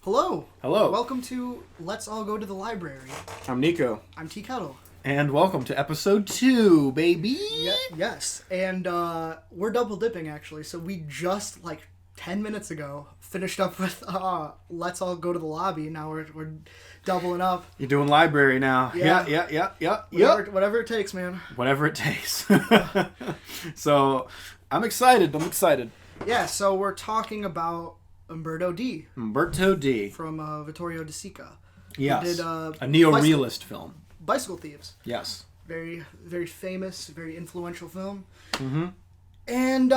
Hello. Hello. Welcome to Let's All Go to the Library. I'm Niko. I'm TKettle. And welcome to episode 2, baby. Yes. And we're double dipping, actually. So we just, 10 minutes ago, finished up with Let's All Go to the Lobby. Now we're doubling up. You're doing library now. Yeah. Whatever it takes, man. Whatever it takes. So, I'm excited. Yeah, so we're talking about Umberto D. Umberto D. From Vittorio De Sica. Yes. Did, a neo-realist film. Bicycle Thieves. Yes. Very, very famous, very influential film. Mm-hmm. And,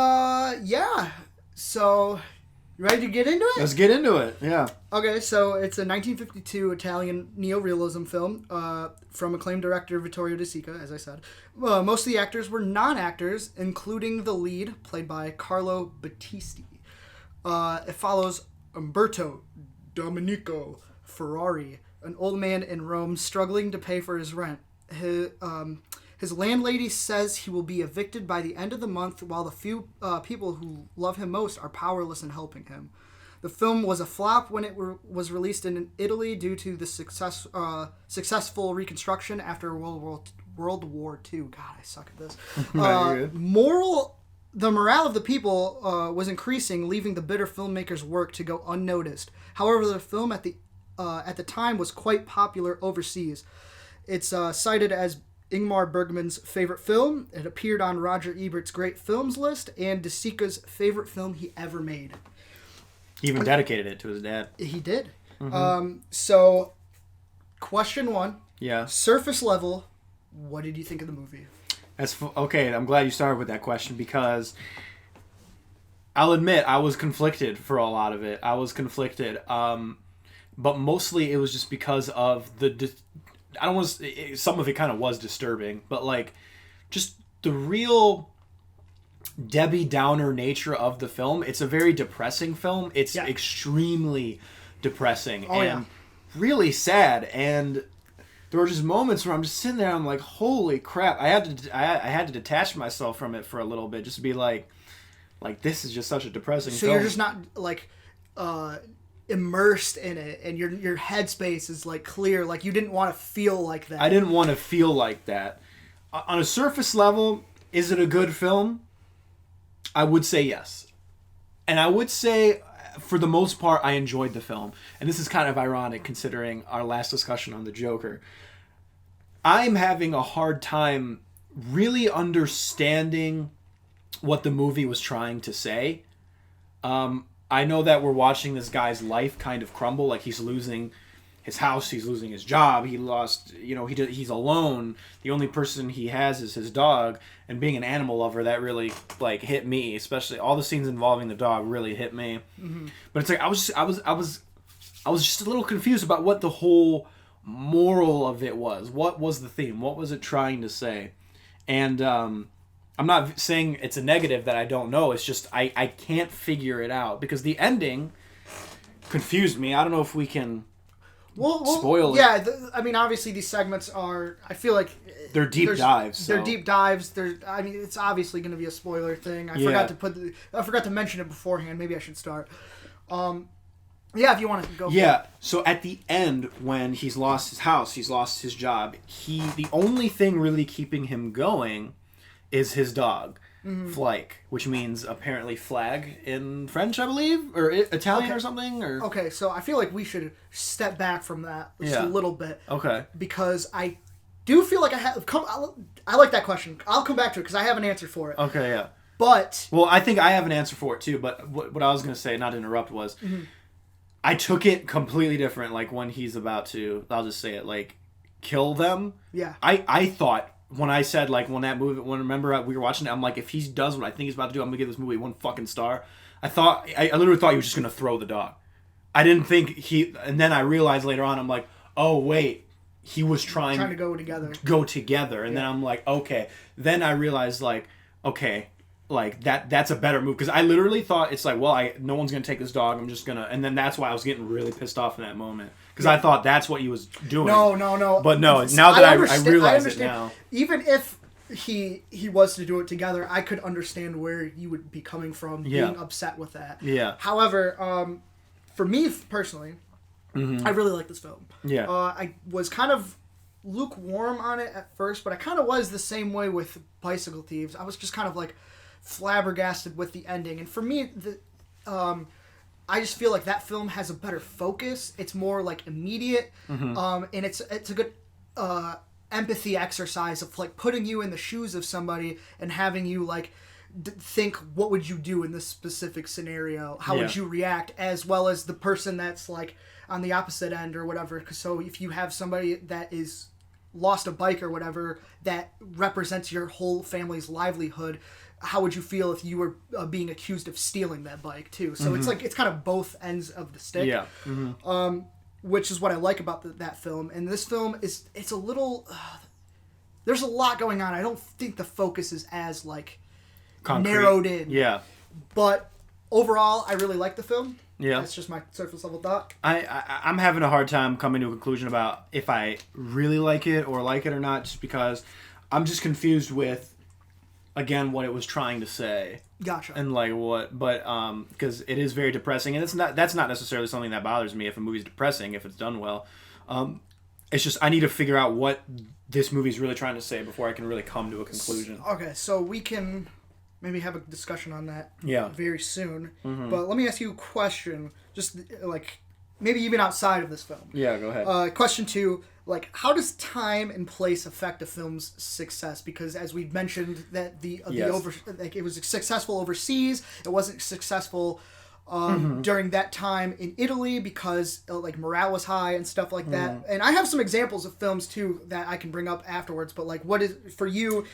yeah. So, you ready to get into it? Let's get into it, yeah. Okay, so it's a 1952 Italian neo-realism film from acclaimed director Vittorio De Sica, as I said. Most of the actors were non-actors, including the lead, played by Carlo Battisti. It follows Umberto Domenico Ferrari, an old man in Rome struggling to pay for his rent. His landlady says he will be evicted by the end of the month, while the few people who love him most are powerless in helping him. The film was a flop when it was released in Italy due to the successful reconstruction after World War II. God, I suck at this. The morale of the people was increasing, leaving the bitter filmmaker's work to go unnoticed. However, the film at the time was quite popular overseas. It's cited as Ingmar Bergman's favorite film. It appeared on Roger Ebert's great films list and De Sica's favorite film he ever made. He even dedicated it to his dad. He did. Mm-hmm. So, question 1. Yeah. Surface level, what did you think of the movie? Okay, I'm glad you started with that question because I'll admit I was conflicted for a lot of it. But mostly it was just because of some of it kind of was disturbing, but just the real Debbie Downer nature of the film. It's a very depressing film. It's extremely depressing really sad, and there were just moments where I'm just sitting there, I'm like, holy crap. I had to detach myself from it for a little bit, just to be like this is just such a depressing film. So you're just not immersed in it, and your headspace is clear, you didn't want to feel like that. I didn't want to feel like that. On a surface level, is it a good film? I would say yes. And I would say, for the most part, I enjoyed the film. And this is kind of ironic considering our last discussion on the Joker. I'm having a hard time really understanding what the movie was trying to say. I know that we're watching this guy's life kind of crumble. He's losing his house, he's losing his job, he lost, he's alone. The only person he has is his dog. And being an animal lover, that really hit me. Especially all the scenes involving the dog really hit me. Mm-hmm. But it's I was just a little confused about what the whole moral of it was. What was the theme? What was it trying to say? And I'm not saying it's a negative that I don't know. It's just I can't figure it out because the ending confused me. I don't know if we can spoil it. Yeah, obviously these segments are, I feel like they're deep dives. They're deep dives. It's obviously going to be a spoiler thing. I forgot to mention it beforehand. Maybe I should start. Yeah, if you want to go. Yeah. So at the end, when he's lost his house, he's lost his job. The only thing really keeping him going is his dog, Flake, which means apparently flag in French, I believe, or Italian or something. Or okay, so I feel like we should step back from that just a little bit. Okay. Because I do feel like I like that question. I'll come back to it because I have an answer for it. Okay, yeah. But I think I have an answer for it too. But what I was going to say, not to interrupt, was I took it completely different. When he's about to, I'll just say it, kill them. Yeah. I thought. When I said, remember we were watching it, I'm like, if he does what I think he's about to do, I'm going to give this movie 1 fucking star. I literally thought he was just going to throw the dog. I didn't think and then I realized later on, I'm like, oh, wait, he was trying to go together. And then I'm like, okay. Then I realized, okay, that's a better move. Because I literally thought, it's no one's going to take this dog, I'm just going to, and then that's why I was getting really pissed off in that moment. Because I thought that's what he was doing. No. But no, now that I realize it now. Even if he was to do it together, I could understand where you would be coming from being upset with that. Yeah. However, for me personally, I really like this film. Yeah. I was kind of lukewarm on it at first, but I kind of was the same way with Bicycle Thieves. I was just kind of like flabbergasted with the ending, and for me, I just feel like that film has a better focus. It's more like immediate, and it's a good empathy exercise of like putting you in the shoes of somebody and having you like think, what would you do in this specific scenario? How would you react? As well as the person that's like on the opposite end or whatever. So if you have somebody that is lost a bike or whatever that represents your whole family's livelihood, how would you feel if you were being accused of stealing that bike too? So it's like, it's kind of both ends of the stick. Yeah. Which is what I like about that film. And this film it's a little, there's a lot going on. I don't think the focus is as like concrete, narrowed in. Yeah. But overall, I really like the film. Yeah. That's just my surface level thought. I'm having a hard time coming to a conclusion about if I really like it or not, just because I'm just confused with, again, what it was trying to say. Gotcha. And like what, but because it is very depressing, and that's not necessarily something that bothers me if a movie's depressing if it's done well. It's just I need to figure out what this movie's really trying to say before I can really come to a conclusion. Okay, so we can maybe have a discussion on that very soon. But let me ask you a question, just like maybe even outside of this film. Yeah, go ahead. Question 2, like, how does time and place affect a film's success? Because as we mentioned, that it was successful overseas, it wasn't successful during that time in Italy because like morale was high and stuff like that. And I have some examples of films too that I can bring up afterwards. But like, what is for you?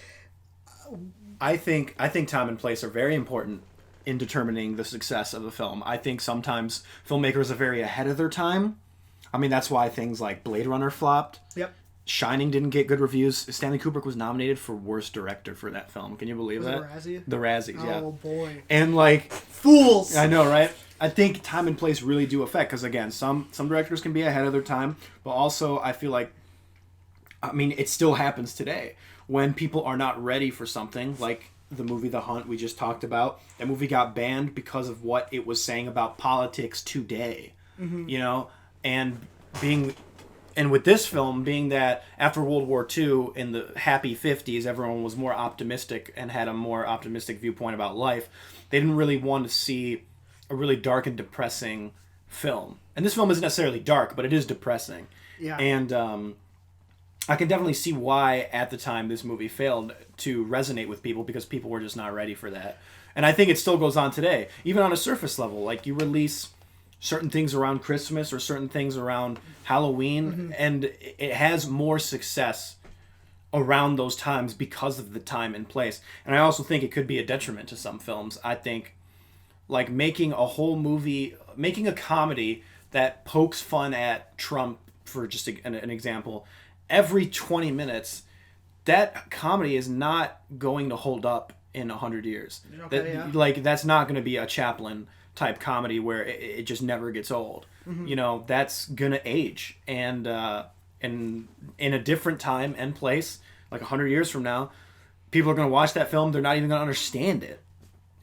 I think time and place are very important in determining the success of a film. I think sometimes filmmakers are very ahead of their time. I mean, that's why things like Blade Runner flopped. Yep. Shining didn't get good reviews. Stanley Kubrick was nominated for Worst Director for that film. Can you believe that? Was it Razzie? The Razzies, yeah. Oh, boy. And like... Fools! I know, right? I think time and place really do affect, because again, some directors can be ahead of their time, but also I feel like, I mean, it still happens today. When people are not ready for something, like the movie The Hunt we just talked about, that movie got banned because of what it was saying about politics today. You know? And with this film, being that after World War II, in the happy 50s, everyone was more optimistic and had a more optimistic viewpoint about life, they didn't really want to see a really dark and depressing film. And this film isn't necessarily dark, but it is depressing. Yeah. And I can definitely see why, at the time, this movie failed to resonate with people, because people were just not ready for that. And I think it still goes on today, even on a surface level. Like, you release certain things around Christmas or certain things around Halloween, and it has more success around those times because of the time and place. And I also think it could be a detriment to some films. I think, like, making a whole movie, making a comedy that pokes fun at Trump, for just an example, every 20 minutes, that comedy is not going to hold up in 100 years. Okay, Like, that's not going to be a Chaplin type comedy where it just never gets old. You know, that's gonna age, and in a different time and place, like 100 years from now, people are gonna watch that film, they're not even gonna understand it,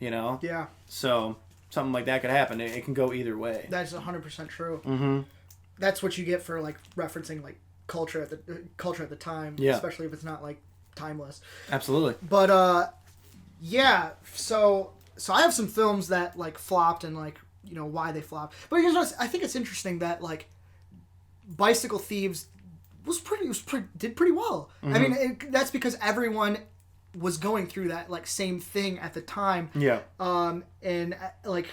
you know? Yeah. So something like that could happen. It can go either way. That's 100% true. That's what you get for like referencing like culture at the time, especially if it's not like timeless. Absolutely. But yeah, so I have some films that like flopped, and like, you know, why they flopped. But you know, I think it's interesting that like Bicycle Thieves did pretty well. I mean, that's because everyone was going through that like same thing at the time. Yeah. And like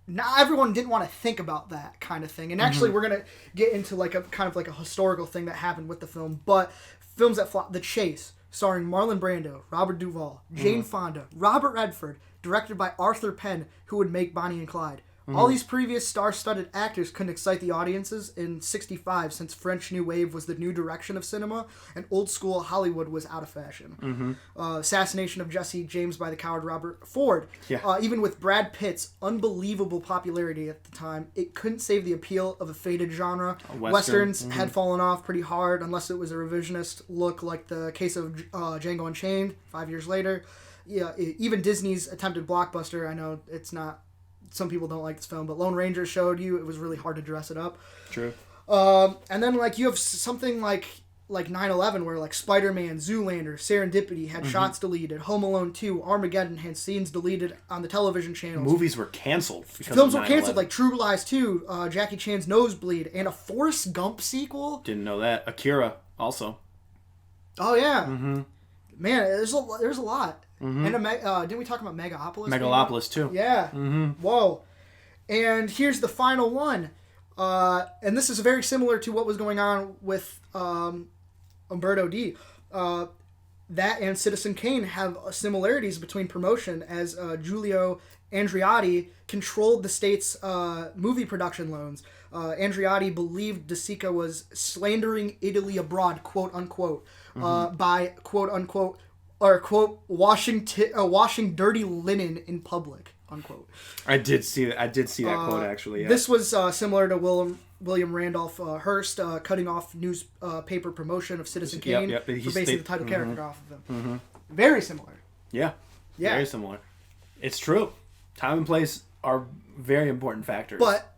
not everyone didn't want to think about that kind of thing. And actually, we're gonna get into like a kind of like a historical thing that happened with the film. But films that flopped: The Chase, starring Marlon Brando, Robert Duvall, Jane Fonda, Robert Redford, directed by Arthur Penn, who would make Bonnie and Clyde. All these previous star-studded actors couldn't excite the audiences in '65, since French New Wave was the new direction of cinema, and old-school Hollywood was out of fashion. Assassination of Jesse James by the coward Robert Ford. Yeah. Even with Brad Pitt's unbelievable popularity at the time, it couldn't save the appeal of a faded genre. Westerns had fallen off pretty hard, unless it was a revisionist look like the case of Django Unchained 5 years later. Yeah, even Disney's attempted blockbuster, I know it's some people don't like this film, but Lone Ranger showed you it was really hard to dress it up. True. And then like you have something like 9/11 where like Spider-Man, Zoolander, Serendipity had shots deleted, Home Alone 2, Armageddon had scenes deleted on the television channels. Movies were canceled. Films were canceled, like True Lies 2, Jackie Chan's Nosebleed, and a Forrest Gump sequel. Didn't know that. Akira also. Oh yeah. Man, there's a lot. And didn't we talk about Megalopolis? Megalopolis too. Yeah. Whoa. And here's the final one. And this is very similar to what was going on with Umberto D. That and Citizen Kane have similarities between promotion, as Giulio Andreotti controlled the state's movie production loans. Andreotti believed De Sica was slandering Italy abroad, quote unquote, by quote unquote, or quote, washing dirty linen in public, unquote. I did see that. I did see that quote actually. Yeah. This was similar to William Randolph Hearst cutting off newspaper promotion of Citizen Kane for basing the title character off of him. Very similar. Yeah. Very similar. It's true. Time and place are very important factors. But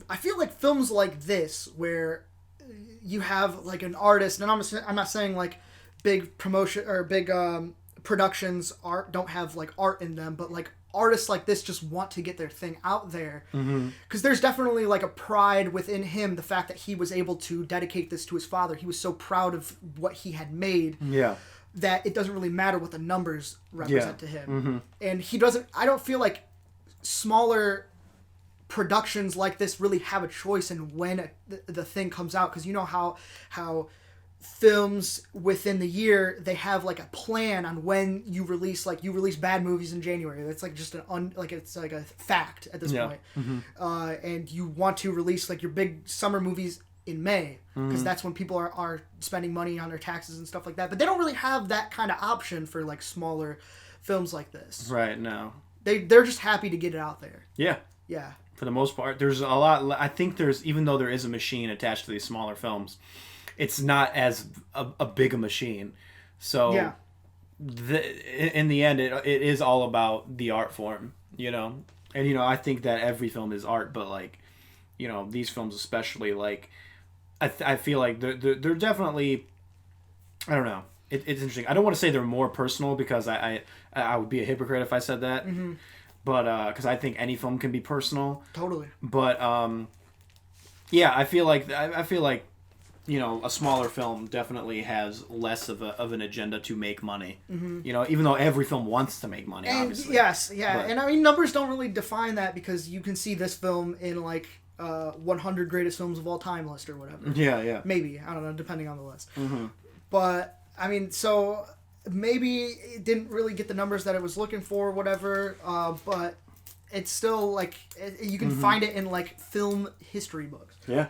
I feel like films like this, where you have like an artist, and I'm not saying like big promotion or big productions don't have like art in them, but like artists like this just want to get their thing out there, because there's definitely like a pride within him, the fact that he was able to dedicate this to his father. He was so proud of what he had made, that it doesn't really matter what the numbers represent to him. And I don't feel like smaller productions like this really have a choice in when the thing comes out, because you know how films within the year, they have like a plan on when you release bad movies in January. That's like just it's like a fact at this point. And you want to release like your big summer movies in May, because that's when people are spending money on their taxes and stuff like that. But they don't really have that kind of option for like smaller films like this. Right. No. They're just happy to get it out there. Yeah. Yeah. For the most part, there's a lot. I think even though there is a machine attached to these smaller films, it's not as a big a machine. So in the end, it is all about the art form, you know? And, you know, I think that every film is art, but like, you know, these films especially, like, I feel like they're definitely, I don't know. It's interesting. I don't want to say they're more personal, because I would be a hypocrite if I said that. But because I think any film can be personal. Totally. But yeah, I feel like you know, a smaller film definitely has less of an agenda to make money. You know, even though every film wants to make money, obviously. Yes, yeah. But, and I mean, numbers don't really define that, because you can see this film in like 100 greatest films of all time list or whatever. Yeah. Maybe, I don't know, depending on the list. But I mean, so maybe it didn't really get the numbers that it was looking for, whatever. But it's still like you can find it in like film history books. Yeah,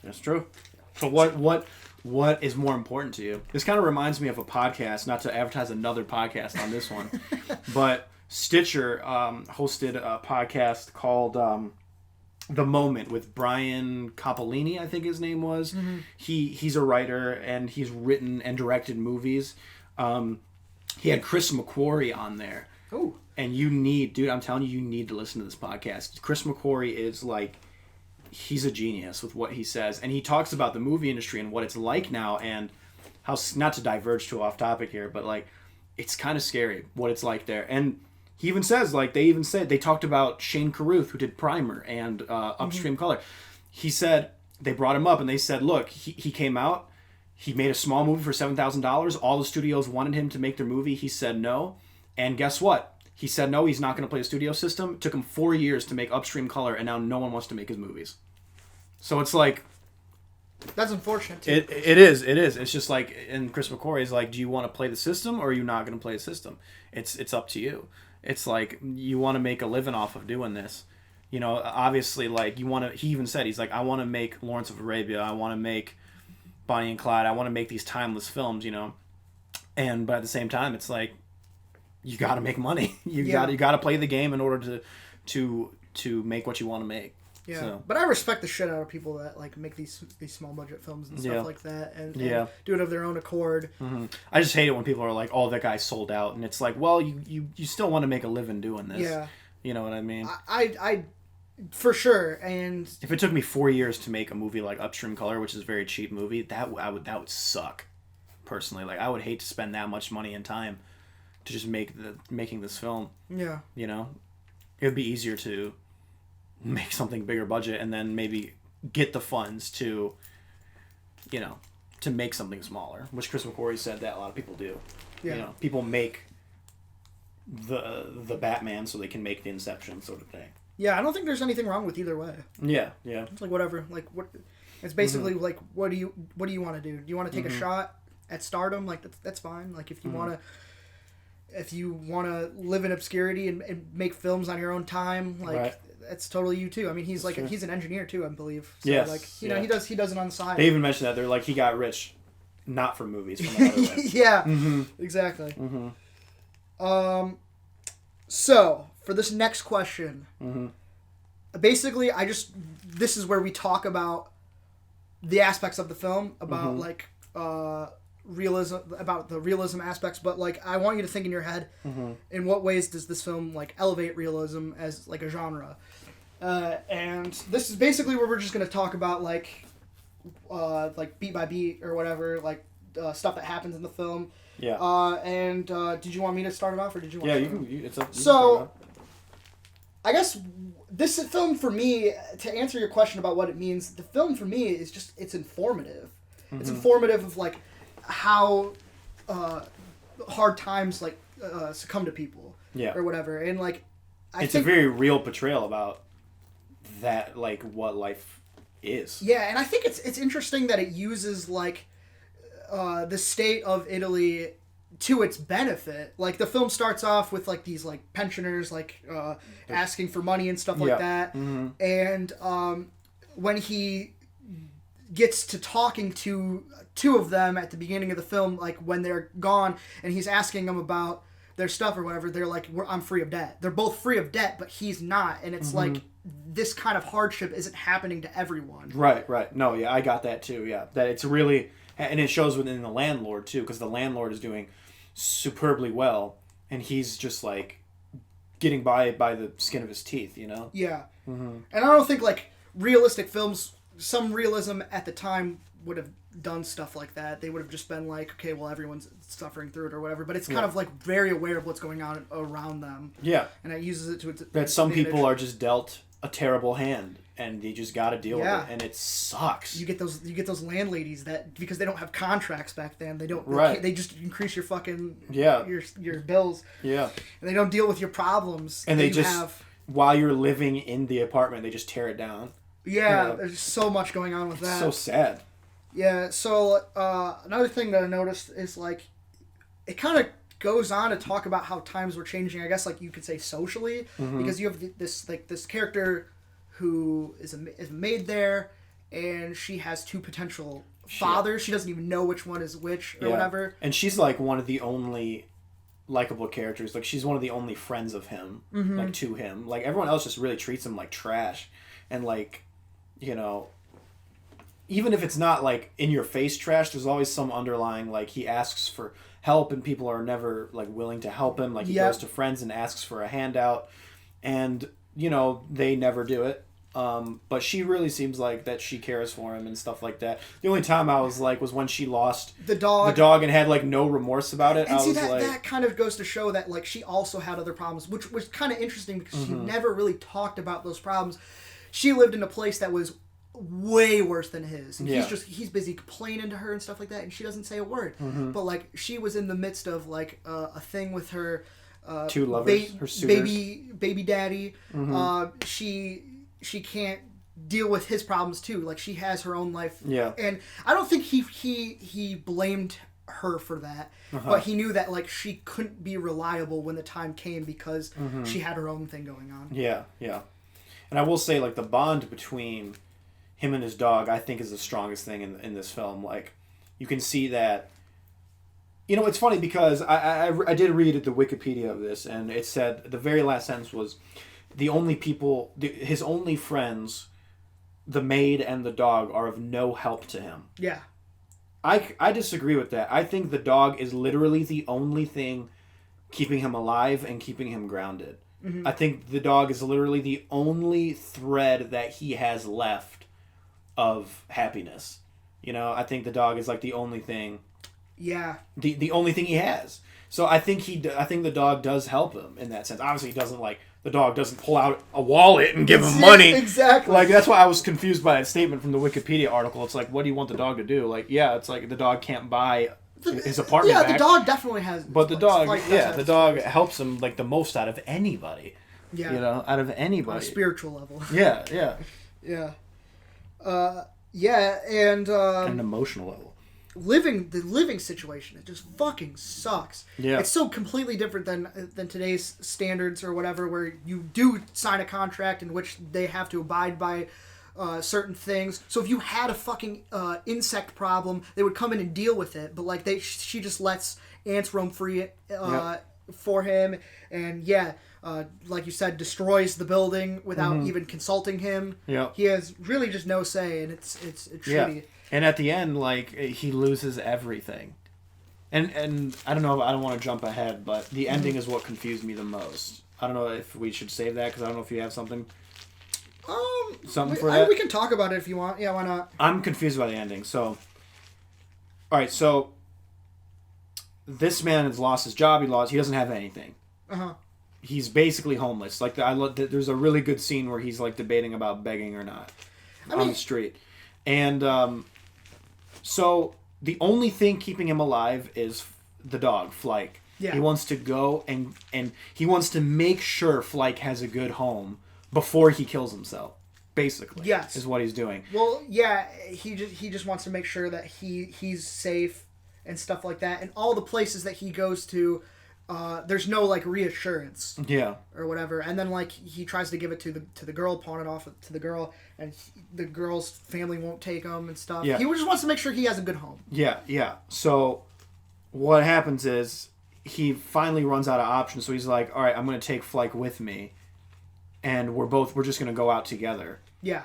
that's true. So what is more important to you? This kind of reminds me of a podcast, not to advertise another podcast on this one, but Stitcher hosted a podcast called The Moment with Brian Coppolini, I think his name was. He's a writer, and he's written and directed movies. He had Chris McQuarrie on there. Oh. And I'm telling you need to listen to this podcast. Chris McQuarrie is like, he's a genius with what he says. And he talks about the movie industry and what it's like now, and how, not to diverge too off topic here, but like, it's kind of scary what it's like there. And he even says, like, they talked about Shane Carruth, who did Primer and Upstream Color. He said, they brought him up and they said, look, he came out, he made a small movie for $7,000. All the studios wanted him to make their movie. He said no. And guess what? He said no, he's not going to play a studio system. It took him 4 years to make Upstream Color, and now no one wants to make his movies. So it's like... That's unfortunate, too. It is. It's just like, and Chris McQuarrie is like, do you want to play the system, or are you not going to play the system? It's up to you. It's like, you want to make a living off of doing this. You know, obviously, like, you want to... He even said, he's like, I want to make Lawrence of Arabia. I want to make Bonnie and Clyde. I want to make these timeless films, you know? But at the same time, it's like, you got to make money. You got to play the game in order to make what you want to make. Yeah, so. But I respect the shit out of people that like make these small budget films and stuff like that, and do it of their own accord. I just hate it when people are like, "Oh, that guy sold out," and it's like, well, you still want to make a living doing this. Yeah. You know what I mean? I for sure. And if it took me 4 years to make a movie like Upstream Color, which is a very cheap movie, that would suck. Personally, like I would hate to spend that much money and time to just making this film. Yeah. You know, it would be easier to make something bigger budget and then maybe get the funds to, you know, to make something smaller. Which Chris McQuarrie said that a lot of people do. Yeah. You know, people make the Batman so they can make the Inception sort of thing. Yeah, I don't think there's anything wrong with either way. Yeah. It's like whatever. Like what? It's basically like what do you want to do? Do you want to take a shot at stardom? Like that's fine. Like if you want to. If you want to live in obscurity and make films on your own time, like that's totally you too. I mean, he's he's an engineer too, I believe. So, yes. Like you know, he does it on the side. They even mentioned that they're like he got rich, not from movies, from another way. Yeah. Exactly. So for this next question, basically, this is where we talk about the aspects of the film about like realism, about the realism aspects, but like I want you to think in your head in what ways does this film like elevate realism as like a genre, and this is basically where we're just going to talk about like beat by beat or whatever, like stuff that happens in the film. And did you want me to start it off or did you want you can it's up. So I guess this film for me, to answer your question about what it means, the film for me is just, it's informative. It's informative of like how hard times like succumb to people or whatever, and like I think a very real portrayal about that, like what life is. Yeah, and I think it's interesting that it uses like the state of Italy to its benefit. Like the film starts off with like these like pensioners like asking for money and stuff like that, and when he gets to talking to two of them at the beginning of the film, like when they're gone, and he's asking them about their stuff or whatever, they're like, I'm free of debt. They're both free of debt, but he's not, and it's like this kind of hardship isn't happening to everyone. Right. No, yeah, I got that too. Yeah, that it's really, and it shows within the landlord too, because the landlord is doing superbly well, and he's just like getting by the skin of his teeth, you know? Yeah. And I don't think like realistic films, some realism at the time would have done stuff like that. They would have just been like, okay, well, everyone's suffering through it or whatever, but it's kind of like very aware of what's going on around them. Yeah. And it uses it to its that some advantage. People are just dealt a terrible hand and they just got to deal with it, and it sucks. You get those landladies that, because they don't have contracts back then, they don't they just increase your fucking your bills. Yeah. And they don't deal with your problems. And they just while you're living in the apartment, they just tear it down. Yeah, there's so much going on with that. So sad. Yeah, so another thing that I noticed is like it kind of goes on to talk about how times were changing, I guess like you could say socially, because you have this character who is a maid there, and she has two potential fathers. She doesn't even know which one is which or whatever. And she's like one of the only likable characters. Like she's one of the only friends of him, like to him. Like everyone else just really treats him like trash. And like, you know, even if it's not like in your face trash, there's always some underlying, like he asks for help and people are never like willing to help him. Like he goes to friends and asks for a handout, and you know, they never do it. But she really seems like that she cares for him and stuff like that. The only time I was like was when she lost the dog and had like no remorse about it. And that kind of goes to show that like she also had other problems, which was kind of interesting because she never really talked about those problems. She lived in a place that was way worse than his, and he's busy complaining to her and stuff like that, and she doesn't say a word. But like she was in the midst of like a thing with her two lovers, her suitors. baby daddy. She can't deal with his problems too. Like she has her own life. Yeah. And I don't think he blamed her for that, but he knew that like she couldn't be reliable when the time came because she had her own thing going on. Yeah. And I will say like the bond between him and his dog, I think, is the strongest thing in this film. Like you can see that. You know, it's funny because I did read the Wikipedia of this, and it said the very last sentence was, the only people, his only friends, the maid and the dog, are of no help to him. Yeah. I disagree with that. I think the dog is literally the only thing keeping him alive and keeping him grounded. I think the dog is literally the only thread that he has left of happiness. I think the dog is like the only thing. Yeah. The only thing he has. So I think the dog does help him in that sense. Obviously, the dog doesn't pull out a wallet and give him money. Exactly. Like, that's why I was confused by that statement from the Wikipedia article. It's like, what do you want the dog to do? Like, yeah, it's like the dog can't buy his apartment back. Yeah, the dog definitely has. But the dog helps him like the most out of anybody. Yeah. Out of anybody. On a spiritual level. Yeah. Yeah. And an emotional level. The living situation, it just fucking sucks. Yeah. It's so completely different than today's standards or whatever, where you do sign a contract in which they have to abide by certain things. So if you had a fucking insect problem, they would come in and deal with it. But like she just lets ants roam free for him, and like you said, destroys the building without even consulting him. Yeah. He has really just no say, and it's shitty. And at the end, like, he loses everything. And I don't know, I don't want to jump ahead, but the ending is what confused me the most. I don't know if we should save that, because I don't know if you have something. For that? We can talk about it if you want. Yeah, why not? I'm confused by the ending. So, alright, so this man has lost his job. He doesn't have anything. Uh-huh. He's basically homeless. Like, there's a really good scene where he's, like, debating about begging or not on the street. And, so the only thing keeping him alive is the dog, Flyke. Yeah. He wants to go and he wants to make sure Flyke has a good home before he kills himself. Basically, yes, is what he's doing. Well, yeah, he just wants to make sure that he's safe and stuff like that. And all the places that he goes to, there's no like reassurance, or whatever. And then like he tries to give it to the girl, pawn it off to the girl, and the girl's family won't take him and stuff. Yeah. He just wants to make sure he has a good home. Yeah. So what happens is he finally runs out of options. So he's like, all right, I'm going to take Flyke with me, and we're just going to go out together. Yeah.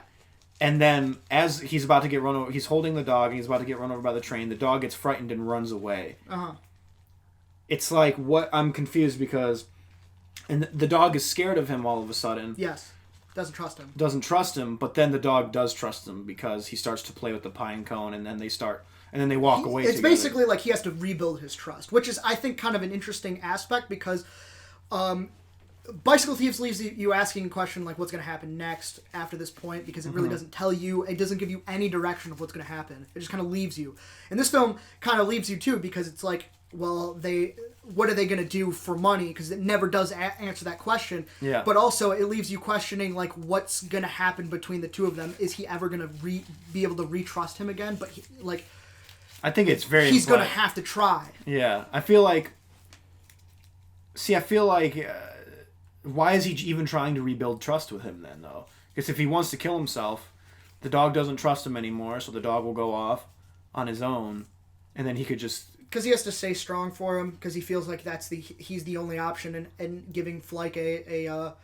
And then as he's about to get run over, he's holding the dog, and he's about to get run over by the train. The dog gets frightened and runs away. Uh-huh. It's like, what? I'm confused because, and the dog is scared of him all of a sudden. Yes. Doesn't trust him. But then the dog does trust him because he starts to play with the pine cone, and then they walk away It's together. basically like he has to rebuild his trust, which is, I think, kind of an interesting aspect because Bicycle Thieves leaves you asking a question like what's going to happen next after this point, because it really doesn't tell you, it doesn't give you any direction of what's going to happen. It just kind of leaves you. And this film kind of leaves you too, because it's like, well, what are they going to do for money? Because it never does answer that question. Yeah. But also, it leaves you questioning, like, what's going to happen between the two of them. Is he ever going to be able to retrust him again? But, I think it's very... He's going to have to try. Yeah. I feel like... why is he even trying to rebuild trust with him then, though? Because if he wants to kill himself, the dog doesn't trust him anymore, so the dog will go off on his own, and then he could just... Because he has to stay strong for him, because he feels like he's the only option in giving Flyke a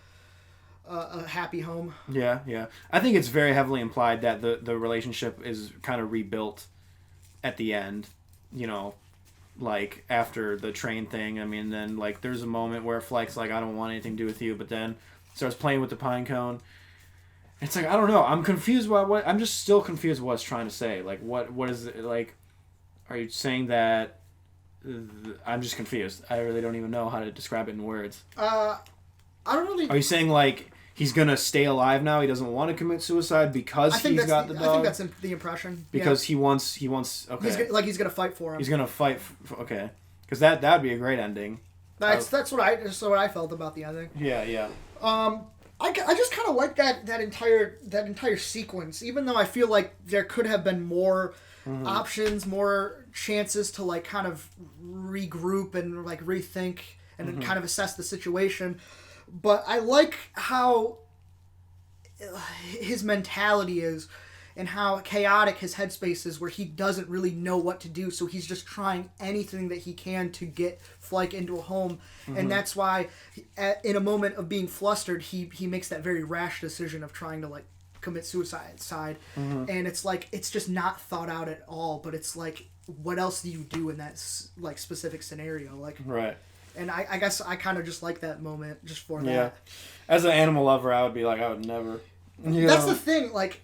happy home. Yeah. I think it's very heavily implied that the relationship is kind of rebuilt at the end, like after the train thing. I mean, then like there's a moment where Flyke's like, I don't want anything to do with you, but then starts playing with the pine cone. It's like, I don't know. I'm confused by what... I'm just still confused what it's trying to say. Like, what is it, like... Are you saying that... I'm just confused. I really don't even know how to describe it in words. I don't really... Are you saying, like, he's going to stay alive now? He doesn't want to commit suicide because he's got the dog? I think that's the impression. Because he wants... Okay. He's going to fight for him. He's going to fight... Okay. Because that would be a great ending. That's what I felt about the ending. Yeah. I just kind of like that entire sequence, even though I feel like there could have been more options, more chances to like kind of regroup and like rethink and kind of assess the situation. But I like how his mentality is and how chaotic his headspace is, where he doesn't really know what to do, so he's just trying anything that he can to get Flyke into a home. And that's why in a moment of being flustered, he makes that very rash decision of trying to like commit suicide. And it's like, it's just not thought out at all, but it's like, what else do you do in that like specific scenario? Like, right. And I guess I kind of just like that moment just for that. Yeah. As an animal lover, I would be like, I would never. That's the thing. Like,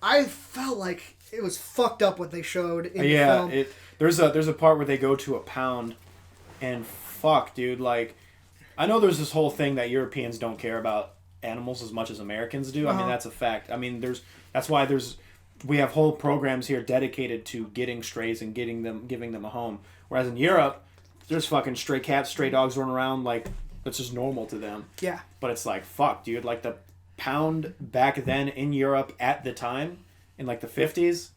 I felt like it was fucked up what they showed in the film. Yeah. There's a part where they go to a pound, and fuck, dude. Like, I know there's this whole thing that Europeans don't care about animals as much as Americans do. I mean, that's a fact. I mean, that's why we have whole programs here dedicated to getting strays and giving them a home. Whereas in Europe, there's fucking stray cats, stray dogs running around like that's just normal to them. Yeah. But it's like, fuck, dude. Like the pound back then in Europe at the time, in like the 50s,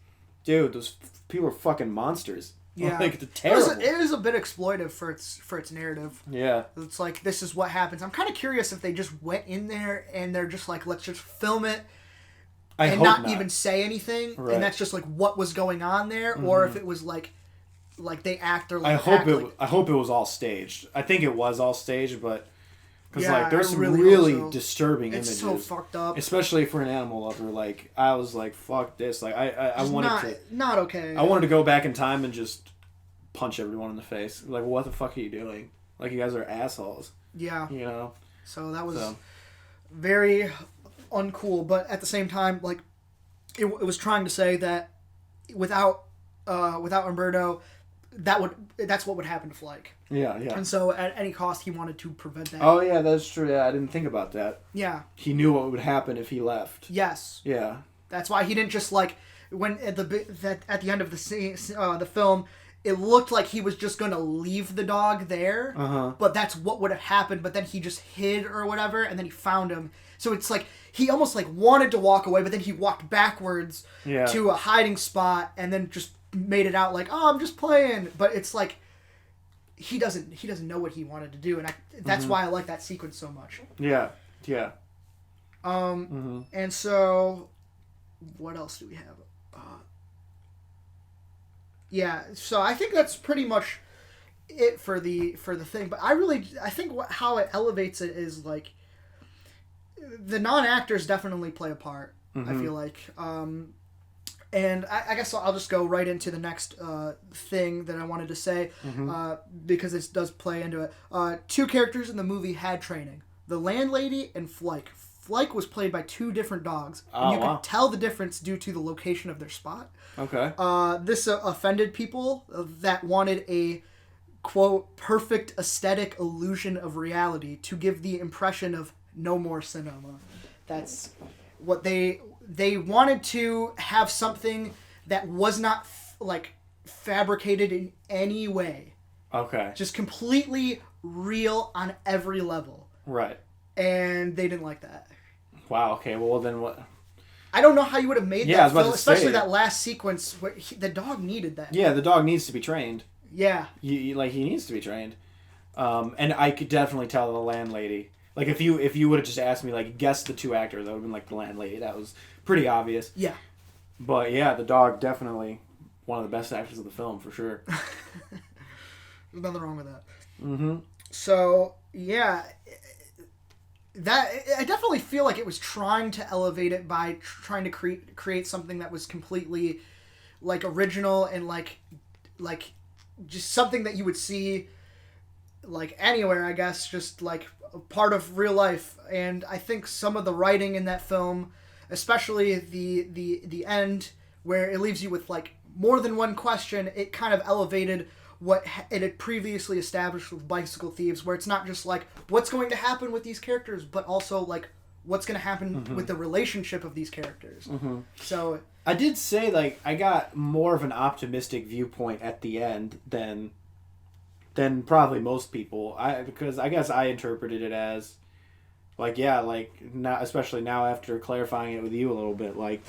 dude, those people were fucking monsters. Yeah. Like, they're terrible. It is a bit exploitive for its narrative. Yeah. It's like, this is what happens. I'm kind of curious if they just went in there and they're just like, let's just film it and not even say anything. Right. And that's just like what was going on there. Mm-hmm. Or if it was like they act or like I hope it was all staged. I think it was all staged, but because like there's some really disturbing images. It's so fucked up, especially for an animal lover. Like I was like, fuck this. Like I wanted not okay. I wanted to go back in time and just punch everyone in the face. Like, what the fuck are you doing? Like, you guys are assholes. Yeah. You know. So that was very uncool, but at the same time, like it was trying to say that without Umberto, that's what would happen to Flake. Yeah, yeah. And so at any cost, he wanted to prevent that. Oh yeah, that's true. Yeah, I didn't think about that. Yeah. He knew what would happen if he left. Yes. Yeah. That's why he didn't just like when at the end of the scene, the film. It looked like he was just going to leave the dog there, but that's what would have happened. But then he just hid or whatever, and then he found him. So it's like he almost like wanted to walk away, but then he walked backwards to a hiding spot, and then just made it out like, "Oh, I'm just playing." But it's like he doesn't know what he wanted to do, and that's why I like that sequence so much. Yeah, yeah. And so what else do we have? Yeah, so I think that's pretty much it for the thing. But I think how it elevates it is like the non-actors definitely play a part. I feel like, and I guess I'll just go right into the next thing that I wanted to say because this does play into it. Two characters in the movie had training: the landlady and Flake. Flake was played by two different dogs, and you could tell the difference due to the location of their spot. Okay. This offended people that wanted a, quote, perfect aesthetic illusion of reality to give the impression of no more cinema. That's what they wanted to have something that was not like fabricated in any way. Okay. Just completely real on every level. Right. And they didn't like that. Wow. Okay. Well, then what? I don't know how you would have made that film, especially say. that last sequence where the dog needed that. Yeah, the dog needs to be trained. Yeah. He needs to be trained. And I could definitely tell the landlady. Like, if you would have just asked me, like, guess the two actors, that would have been, like, the landlady. That was pretty obvious. Yeah. But, yeah, the dog, definitely one of the best actors of the film, for sure. There's nothing wrong with that. Mm-hmm. So, yeah... I definitely feel like it was trying to elevate it by trying to create something that was completely like original and like just something that you would see like anywhere, I guess, just like a part of real life. And I think some of the writing in that film, especially the end where it leaves you with like more than one question, it kind of elevated what it had previously established with Bicycle Thieves, where it's not just like what's going to happen with these characters, but also like what's going to happen with the relationship of these characters. So I did say, like, I got more of an optimistic viewpoint at the end than probably most people. Because I guess I interpreted it as like, yeah, like now, especially now after clarifying it with you a little bit, like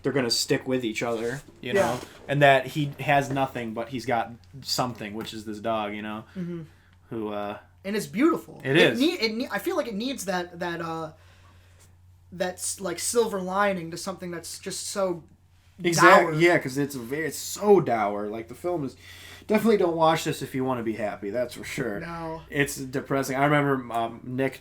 they're gonna stick with each other, you know, and that he has nothing, but he's got something, which is this dog, you know, who and it's beautiful. It is. I feel like it needs that's like silver lining to something that's just so exactly dour. Yeah, because it's so dour. Like, the film is. Definitely don't watch this if you want to be happy. That's for sure. No. It's depressing. I remember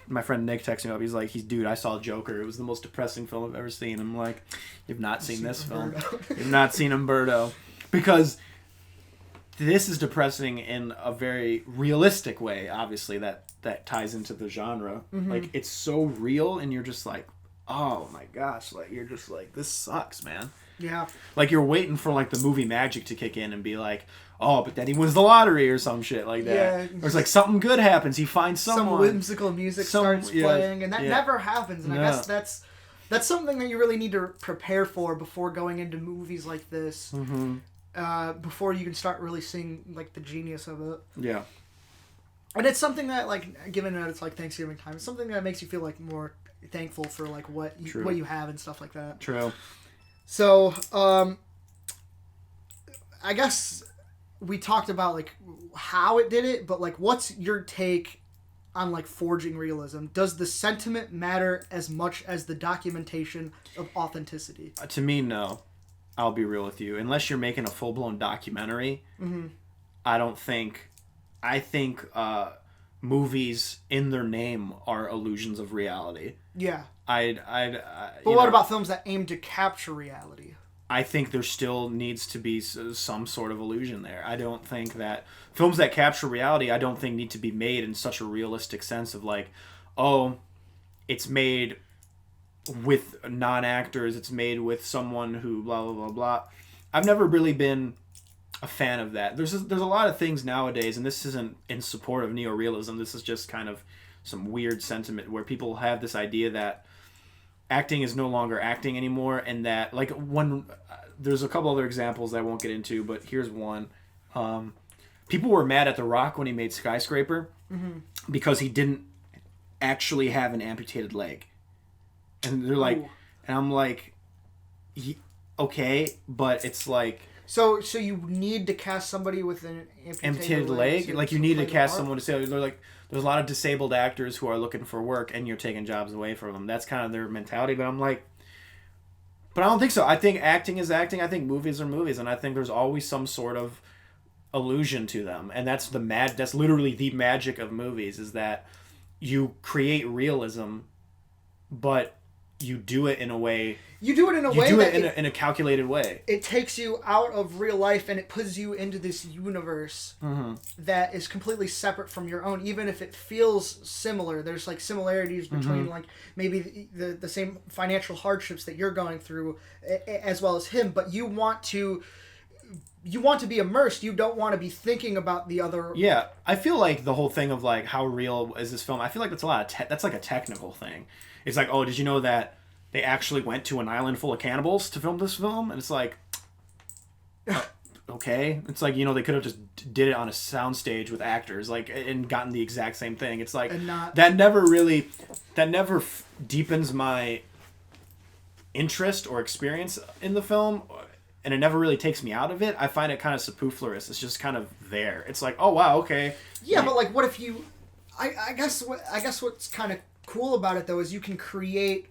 my friend Nick texted me up. He's like, dude, I saw Joker. It was the most depressing film I've ever seen. I'm like, you've not seen this film. You've not seen Umberto. Because this is depressing in a very realistic way. Obviously, that ties into the genre. Like, it's so real, and you're just like, oh my gosh, like, you're just like, this sucks, man. Yeah. Like, you're waiting for, like, the movie magic to kick in and be like, oh, but then he wins the lottery or some shit like that. Yeah. Or it's like something good happens. He finds someone. Some whimsical music starts playing, and that never happens. And I guess that's something that you really need to prepare for before going into movies like this. Before you can start really seeing, like, the genius of it. Yeah. And it's something that, like, given that it's, like, Thanksgiving time, it's something that makes you feel, like, more thankful for, like, what you have and stuff like that. True. So, I guess we talked about, like, how it did it, but, like, what's your take on, like, forging realism? Does the sentiment matter as much as the documentation of authenticity? To me, no. I'll be real with you. Unless you're making a full-blown documentary, I don't think... I think movies in their name are illusions of reality. Yeah. But what about films that aim to capture reality? I think there still needs to be some sort of illusion there. I don't think that... Films that capture reality, I don't think need to be made in such a realistic sense of like, oh, it's made... with non-actors, it's made with someone who blah blah blah blah. I've never really been a fan of that. There's a lot of things nowadays, and this isn't in support of neorealism. This is just kind of some weird sentiment where people have this idea that acting is no longer acting anymore, and that like when there's a couple other examples that I won't get into, but here's one. People were mad at The Rock when he made Skyscraper because he didn't actually have an amputated leg. And they're like, and I'm like, okay, but it's like... So you need to cast somebody with an amputated leg? Like, you need to cast someone to say, they're like, there's a lot of disabled actors who are looking for work, and you're taking jobs away from them. That's kind of their mentality, but I'm like... But I don't think so. I think acting is acting. I think movies are movies, and I think there's always some sort of illusion to them. And that's that's literally the magic of movies, is that you create realism, but... You do it in a way. You do it in a calculated way. It takes you out of real life and it puts you into this universe that is completely separate from your own. Even if it feels similar, there's like similarities between like maybe the same financial hardships that you're going through, as well as him. But you want to be immersed. You don't want to be thinking about the other. Yeah, I feel like the whole thing of like how real is this film? I feel like that's a lot of that's like a technical thing. It's like, oh, did you know that they actually went to an island full of cannibals to film this film? And it's like, okay. It's like, they could have just did it on a soundstage with actors, like, and gotten the exact same thing. It's like, that never deepens my interest or experience in the film, and it never really takes me out of it. I find it kind of superfluous. It's just kind of there. It's like, oh, wow, okay. Yeah, but like, what if you... I guess what's kind of cool about it though is you can create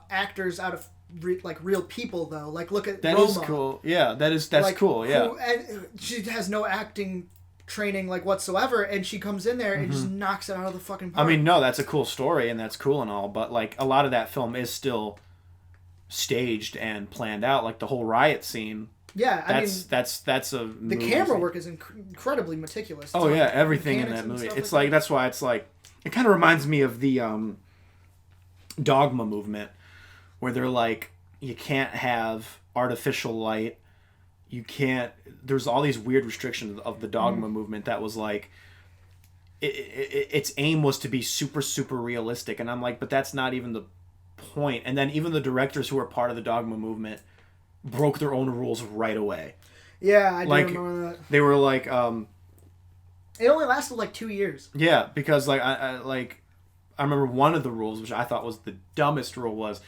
actors out of real people though. Like look at that Roma. Is cool. Yeah, that's like, cool. Yeah, and she has no acting training like whatsoever, and she comes in there and just knocks it out of the fucking park. I mean, no, that's a cool story and that's cool and all, but like a lot of that film is still staged and planned out. Like the whole riot scene. Yeah, that's a the camera work is incredibly meticulous. Oh yeah, everything in that movie. It's like that's why it's like it kind of reminds me of the Dogma movement, where they're like, you can't have artificial light. You can't. There's all these weird restrictions of the Dogma movement that was like, its aim was to be super super realistic, and I'm like, but that's not even the point. And then even the directors who were part of the Dogma movement broke their own rules right away. Yeah, I do remember that. They were like, it only lasted like 2 years. Yeah, because like I remember one of the rules, which I thought was the dumbest rule, was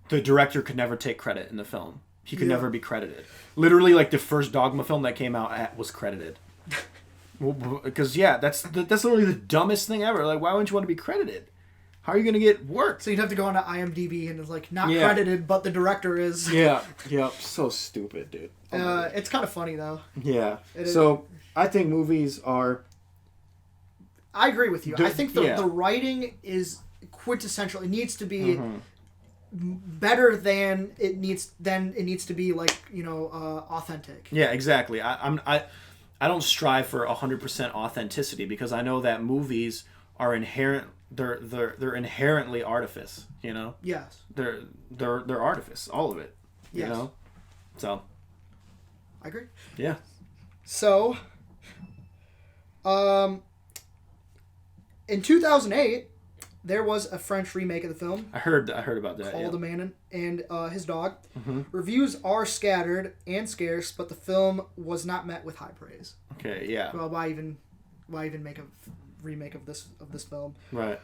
the director could never take credit in the film. He could never be credited. Literally, like the first Dogma film that came out was credited. Because that's literally the dumbest thing ever. Like, why wouldn't you want to be credited? How are you going to get work? So you'd have to go onto IMDb and it's like not credited, but the director is. Yeah. So stupid, dude. It's kind of funny though. Yeah. So I think movies are. I agree with you. I think the writing is quintessential. It needs to be better than it needs to be, like, authentic. Yeah, exactly. I don't strive for 100% authenticity because I know that movies are they're inherently artifice, you know? Yes. They're artifice, all of it. You Yes. know? So I agree. yeah. So in 2008 there was a French remake of the film. I heard about that. Called yeah. A Man and His Dog. Mm-hmm. Reviews are scattered and scarce, but the film was not met with high praise. Okay, yeah. Well, why even make a remake of this film? Right.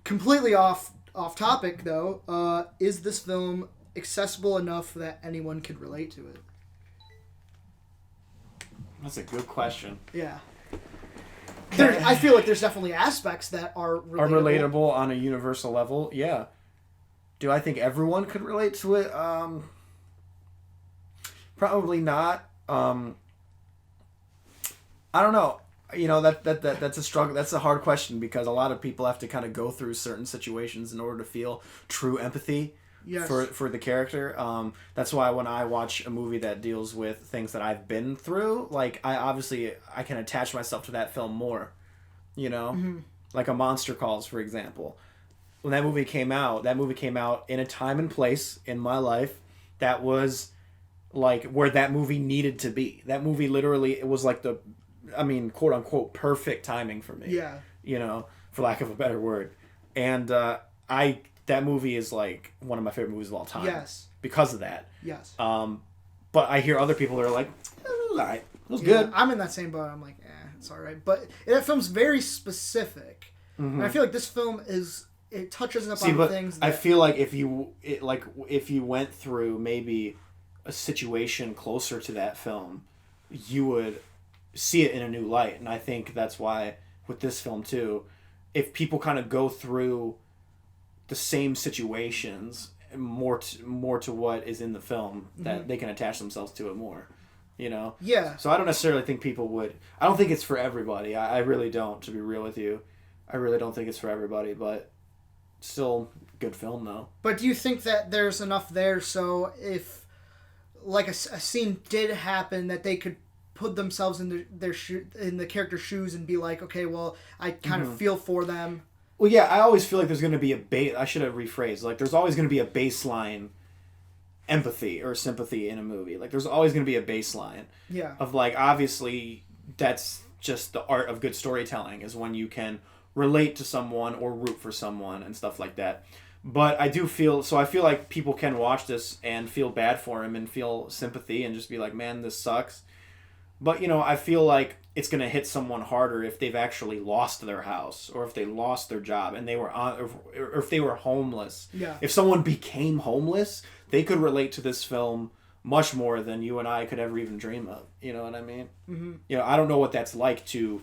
Completely off topic though. Is this film accessible enough that anyone could relate to it? That's a good question. Yeah. I feel like there's definitely aspects that are relatable. On a universal level. Yeah. Do I think everyone could relate to it? Probably not. I don't know. You know, that's a struggle. That's a hard question because a lot of people have to kind of go through certain situations in order to feel true empathy. Yes. For the character. That's why when I watch a movie that deals with things that I've been through, like I can attach myself to that film more, you know? Mm-hmm. Like a Monster Calls, for example. When that movie came out in a time and place in my life that was like where that movie needed to be. That movie literally, it was like quote unquote perfect timing for me. Yeah. You know, for lack of a better word. And that movie is like one of my favorite movies of all time. Yes. Because of that. Yes. But I hear other people that are like, alright, it was good. I'm in that same boat. I'm like, it's alright. But that film's very specific. Mm-hmm. And I feel like this film it touches up on things that... I feel like if you went through maybe a situation closer to that film, you would see it in a new light. And I think that's why with this film too, if people kind of go through the same situations more to what is in the film, that they can attach themselves to it more, you know? Yeah. So I don't necessarily think people would. I don't think it's for everybody. I really don't, to be real with you. I really don't think it's for everybody, but still good film though. But do you think that there's enough there so if like a scene did happen that they could put themselves in in the character's shoes and be like, okay, well, I kind of feel for them? Well, yeah, I always feel like there's going to be I should have rephrased. Like, there's always going to be a baseline empathy or sympathy in a movie. Like, there's always going to be a baseline. Yeah. Of, like, obviously, that's just the art of good storytelling is when you can relate to someone or root for someone and stuff like that. But I feel like people can watch this and feel bad for him and feel sympathy and just be like, man, this sucks. But, you know, I feel like it's going to hit someone harder if they've actually lost their house or if they lost their job and they were or if they were homeless. Yeah. If someone became homeless, they could relate to this film much more than you and I could ever even dream of. You know what I mean? Mm-hmm. You know, I don't know what that's like to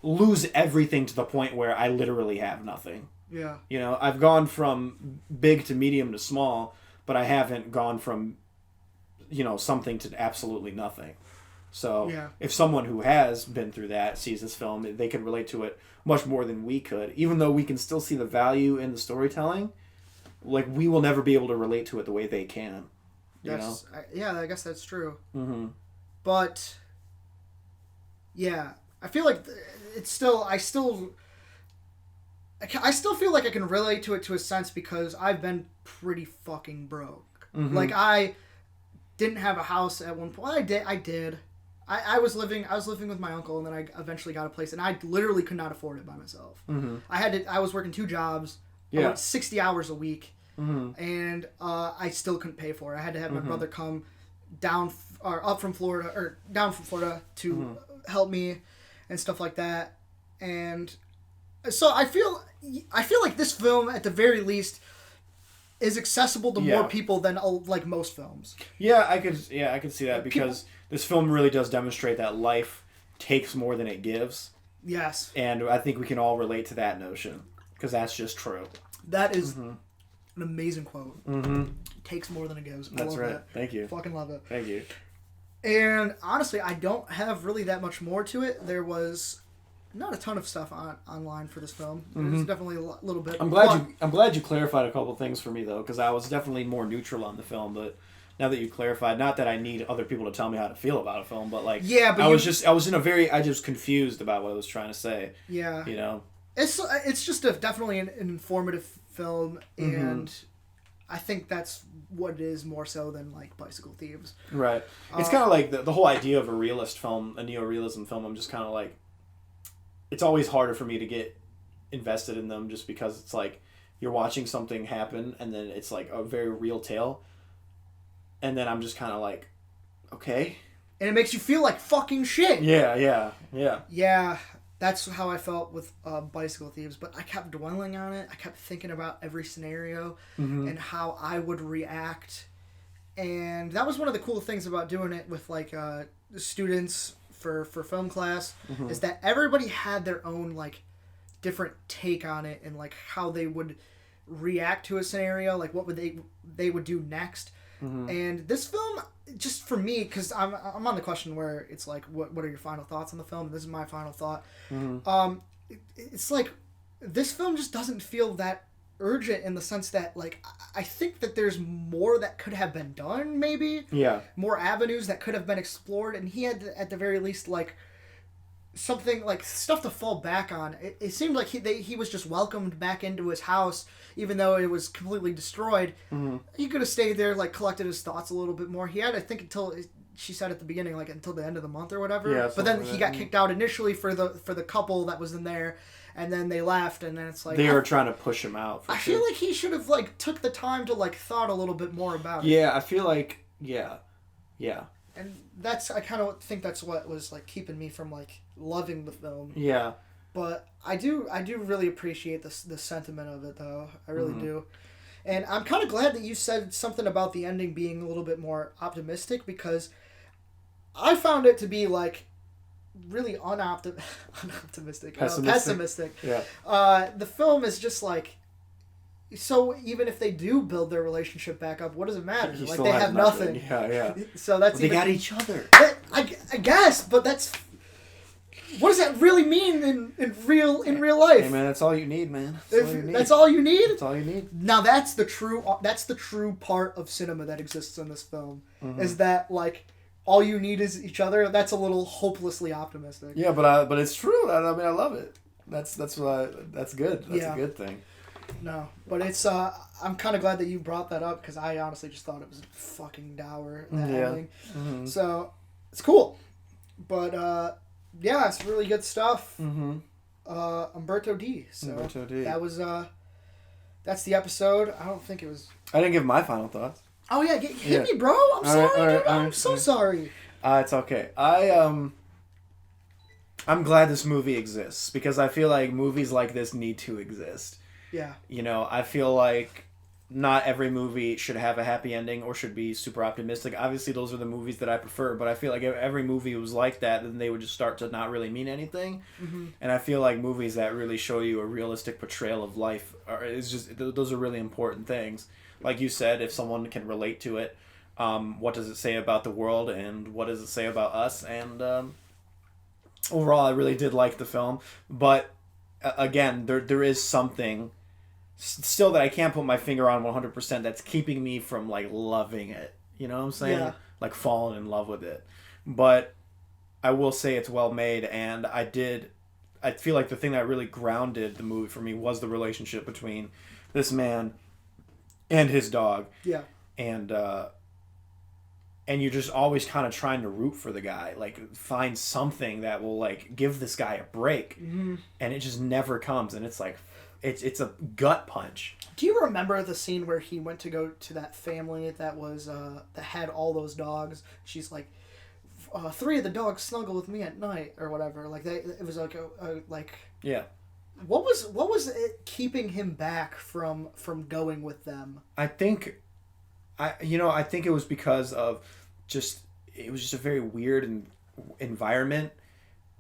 lose everything to the point where I literally have nothing. Yeah. You know, I've gone from big to medium to small, but I haven't gone from, you know, something to absolutely nothing. So if someone who has been through that sees this film, they can relate to it much more than we could. Even though we can still see the value in the storytelling, like we will never be able to relate to it the way they can. You know? I guess that's true. Mm-hmm. But yeah, I feel like it's still. I still feel like I can relate to it to a sense because I've been pretty fucking broke. Mm-hmm. Like I didn't have a house at one point. I did. I was living with my uncle, and then I eventually got a place, and I literally could not afford it by myself. Mm-hmm. I was working 2 jobs. Yeah. I worked 60 hours a week, and I still couldn't pay for it. I had to have my brother come up from Florida to help me and stuff like that. And so I feel like this film, at the very least, is accessible to more people than like most films. Yeah, I could see that because this film really does demonstrate that life takes more than it gives. Yes. And I think we can all relate to that notion because that's just true. That is an amazing quote. Mm-hmm. It takes more than it gives. That's right. That. Thank you. Fucking love it. Thank you. And honestly, I don't have really that much more to it. There was not a ton of stuff online for this film. There's definitely a little bit. I'm glad you clarified a couple things for me though, because I was definitely more neutral on the film. But Now that you clarified, not that I need other people to tell me how to feel about a film, but like, yeah, but I was confused about what I was trying to say. Yeah, you know, it's just definitely an informative film, and I think that's what it is more so than like Bicycle Thieves. Right. It's kind of like the whole idea of a realist film, a neo-realism film. I'm just kind of like, it's always harder for me to get invested in them just because it's like you're watching something happen and then it's like a very real tale. And then I'm just kind of like, okay. And it makes you feel like fucking shit. Yeah. Yeah, that's how I felt with Bicycle Thieves. But I kept dwelling on it. I kept thinking about every scenario and how I would react. And that was one of the cool things about doing it with like students for film class is that everybody had their own like different take on it and like how they would react to a scenario, like what would they would do next. And this film, just for me, because I'm on the question where it's like, what are your final thoughts on the film? This is my final thought. It's like this film just doesn't feel that urgent in the sense that like I think that there's more that could have been done, maybe more avenues that could have been explored, and he had to, at the very least, like something like stuff to fall back on. It seemed like he was just welcomed back into his house even though it was completely destroyed. He could have stayed there, like collected his thoughts a little bit more. He had, I think, until she said at the beginning, like until the end of the month or whatever. But then he got kicked out initially for the couple that was in there, and then they left, and then it's like they were trying to push him out. I feel like he should have like took the time to like thought a little bit more about it. Yeah, I feel like And I kind of think that's what was like keeping me from like loving the film. Yeah. But I do really appreciate the sentiment of it, though. I really do. And I'm kind of glad that you said something about the ending being a little bit more optimistic, because I found it to be like really unoptimistic. Pessimistic. Yeah. The film is just like, so even if they do build their relationship back up, what does it matter? Like they have nothing. Yeah. So that's they got each other. I guess, but that's. What does that really mean in real life? Hey man, that's all you need, man. That's all you need? That's all you need. Now that's the true part of cinema that exists in this film. Is that like all you need is each other? That's a little hopelessly optimistic. Yeah, but it's true. I mean, I love it. That's good. That's a good thing. No, but it's I'm kind of glad that you brought that up, because I honestly just thought it was fucking dour, that ending. So it's cool, but yeah, it's really good stuff. Umberto D. So Umberto D. That was that's the episode. I don't think it was. I didn't give my final thoughts. Oh yeah, hit me, bro. I'm sorry, dude. I'm so sorry. It's okay. I'm glad this movie exists, because I feel like movies like this need to exist. Yeah. You know, I feel like not every movie should have a happy ending or should be super optimistic. Obviously, those are the movies that I prefer, but I feel like if every movie was like that, then they would just start to not really mean anything. And I feel like movies that really show you a realistic portrayal of life those are really important things. Like you said, if someone can relate to it, what does it say about the world, and what does it say about us? And overall, I really did like the film, but again, there is something still that I can't put my finger on 100% that's keeping me from like loving it. You know what I'm saying? Yeah. Like falling in love with it. But I will say it's well made, and I feel like the thing that really grounded the movie for me was the relationship between this man and his dog. Yeah. And you're just always kind of trying to root for the guy, like find something that will like give this guy a break, and it just never comes, and it's like it's a gut punch. Do you remember the scene where he went to go to that family that was that had all those dogs? She's like, 3 of the dogs snuggle with me at night or whatever. Like it was like a like. Yeah. What was it keeping him back from going with them? I think it was because of it was just a very weird environment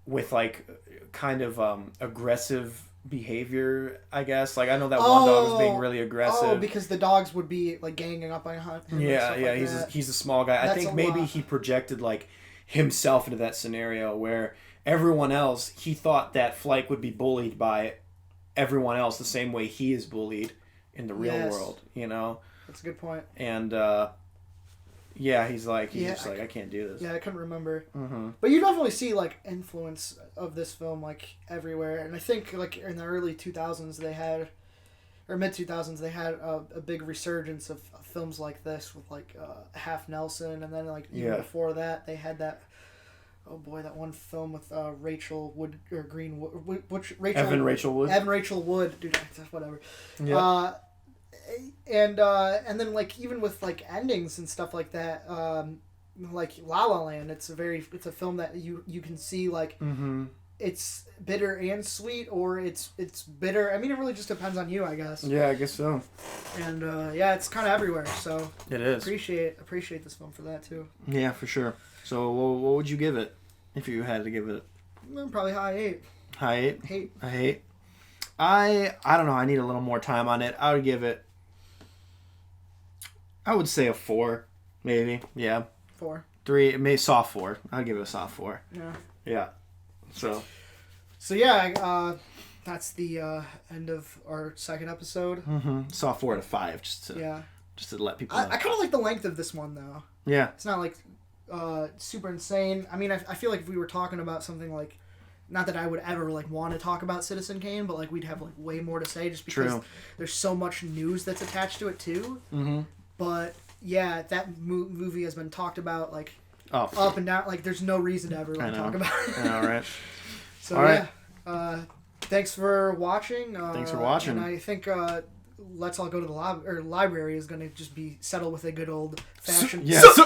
with like kind of aggressive behavior, I guess. Like I know that one dog was being really aggressive. Oh, because the dogs would be like ganging up on him. Yeah. He's a small guy. I think maybe he projected like himself into that scenario where everyone else, he thought that Flyke would be bullied by everyone else the same way he is bullied in the real world. You know. That's a good point. And Yeah, he's Yeah, just like, I can't do this. Yeah, I couldn't remember. Mm-hmm. But you definitely see like influence of this film like everywhere, and I think like in the early 2000s they had, or mid 2000s they had a big resurgence of films like this with like Half Nelson, and then like even before that they had that. Oh boy, that one film with Rachel Wood or Greenwood, which Evan Rachel Wood, dude, whatever. Yeah. And then like even with like endings and stuff like that, like La La Land, it's a film that you can see like it's bitter and sweet, or it's bitter. I mean, it really just depends on you, I guess. Yeah, I guess so. And yeah, it's kind of everywhere. So it is. Appreciate this film for that too. Yeah, for sure. So what would you give it if you had to give it? Probably high 8. High 8. Hate. A hate. I don't know. I need a little more time on it. I would give it. I would say a 4, maybe. Yeah. 4. 3. Maybe soft 4. I'd give it a soft 4. Yeah. Yeah. So yeah, that's the end of our second episode. Soft 4 out of 5, just to let people know. I kind of like the length of this one though. Yeah. It's not like super insane. I mean, I feel like if we were talking about something like, not that I would ever like want to talk about Citizen Kane, but like we'd have like way more to say just because there's so much news that's attached to it too. Mm-hmm. But yeah, that movie has been talked about like up and down. Like there's no reason to ever like, talk about it. I know, right? So all right. Thanks for watching. Thanks for watching. And I think Let's All Go to the Library is going to just be settled with a good old fashioned. Yes.